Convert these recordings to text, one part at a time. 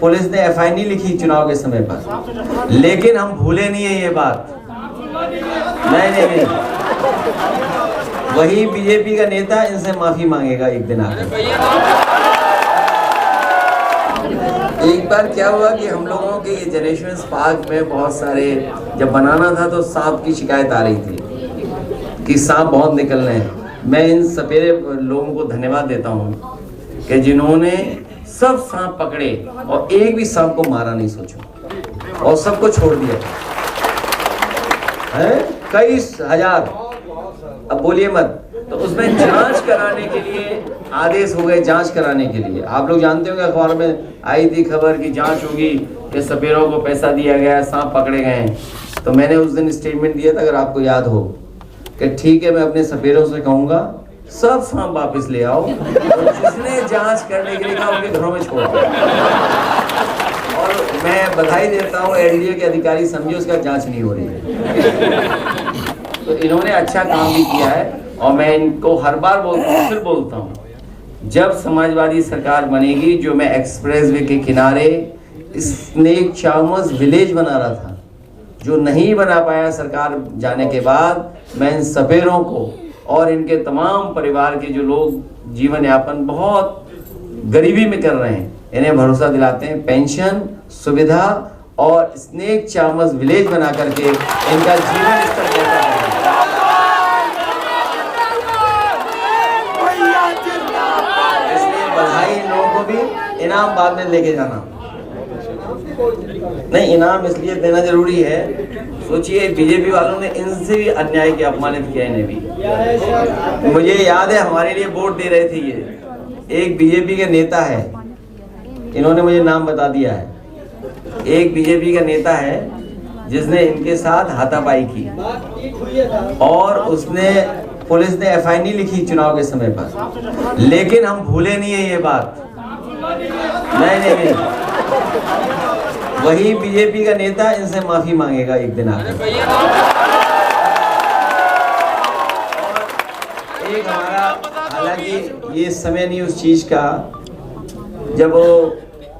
Police ने FIR नहीं लिखी चुनाव के समय पर, लेकिन हम भूले नहीं है ये बात। नहीं, वही बीजेपी का नेता इनसे माफी मांगेगा एक दिन आकर। एक बार क्या हुआ कि हम लोगों के ये जनरेशन पार्क में बहुत सारे जब बनाना था तो सांप की शिकायत आ रही थी कि सांप बहुत निकल रहे हैं। मैं इन सपेरे लोगों को धन्यवाद देता हूँ कि जिन्होंने सब सांप पकड़े और एक भी सांप को मारा नहीं सोचो और सबको छोड़ दिया है। कई हजार, अब बोलिए मत, तो उसमें जांच कराने के लिए आदेश हो गए। जांच कराने के लिए आप लोग जानते होंगे, अखबार में आई थी खबर कि जांच होगी, कि सपेरों को पैसा दिया गया, सांप पकड़े गए हैं। तो मैंने उस दिन स्टेटमेंट दिया था, अगर आपको याद हो, कि ठीक है मैं अपने सपेरों से कहूंगा सब सांप वापस ले आओ, और जिसने जांच करने के लिए कहा उनके घरों में छोड़ दो। और मैं बधाई देता हूँ एनडीए के अधिकारी, समझे उसका जांच नहीं हो रही है। तो इन्होंने अच्छा काम भी किया है और मैं इनको हर बार फिर बोलता हूँ, जब समाजवादी सरकार बनेगी, जो मैं एक्सप्रेस वे के किनारे स्नेक चार्मर्स विलेज बना रहा था, जो नहीं बना पाया सरकार जाने के बाद, मैं इन सपेरों को और इनके तमाम परिवार के जो लोग जीवन यापन बहुत गरीबी में कर रहे हैं, इन्हें भरोसा दिलाते हैं पेंशन सुविधा और स्नेक चार्मर्स विलेज बना करके इनका जीवन स्तर बेहतर करेंगे। इसलिए बधाई इन लोगों को भी, इनाम बाद में लेके जाना। नहीं, इनाम इसलिए देना जरूरी है, सोचिए बीजेपी वालों ने इनसे भी अन्याय किया, अपमानित किया इन्हें भी। मुझे याद है हमारे लिए वोट दे रहे थे ये, एक बीजेपी के नेता है, इन्होंने मुझे नाम बता दिया है, एक बीजेपी का नेता है जिसने इनके साथ हाथापाई की और उसने, पुलिस ने एफआईआर नहीं लिखी चुनाव के समय पर, लेकिन हम भूले नहीं है ये बात। नहीं, वही बीजेपी का नेता इनसे माफी मांगेगा एक दिन आकर। एक हमारा, हालांकि ये समय नहीं उस चीज का, जब वो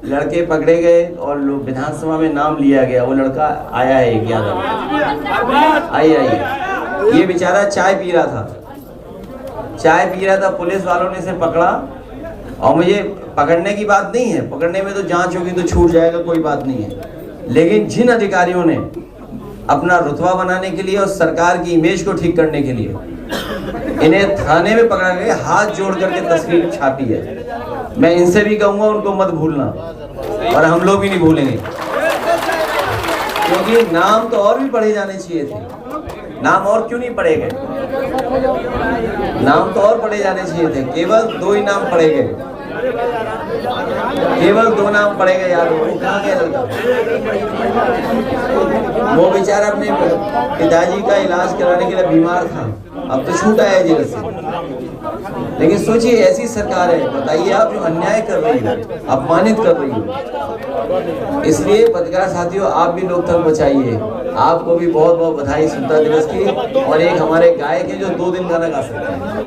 लड़के पकड़े गए और विधानसभा में नाम लिया गया, वो लड़का आया है एक, याद आई, ये बेचारा चाय पी रहा था, पुलिस वालों ने इसे पकड़ा। और मुझे पकड़ने की बात नहीं है, पकड़ने में तो जांच होगी तो छूट जाएगा, कोई बात नहीं है, लेकिन जिन अधिकारियों ने अपना रुतबा बनाने के लिए और सरकार की इमेज को ठीक करने के लिए इन्हें थाने में पकड़ा गया, हाथ जोड़ करके तस्वीर छापी है, मैं इनसे भी कहूंगा उनको मत भूलना, और हम लोग भी नहीं भूलेंगे, क्योंकि नाम तो और भी पढ़े जाने चाहिए थे। नाम और क्यों नहीं पढ़े गए? नाम तो और पढ़े जाने चाहिए थे, केवल 2 ही नाम पढ़े गए, केवल 2 नाम पढ़े गए। याद हो कहाँ गया लड़का? वो बेचारा अपने पिताजी का इलाज कराने के लिए बीमार था, अब तो छूटा है जेल से। लेकिन सोचिए ऐसी सरकार है, बताइए आप, जो अन्याय कर रही है, अपमानित कर रही है। इसलिए पत्रकार साथियों, आप भी लोकतंत्र बचाइए। आपको भी बहुत बहुत बधाई स्वतंत्रता दिवस की, और एक हमारे गायक है जो 2 दिन गाना गा सकते हैं।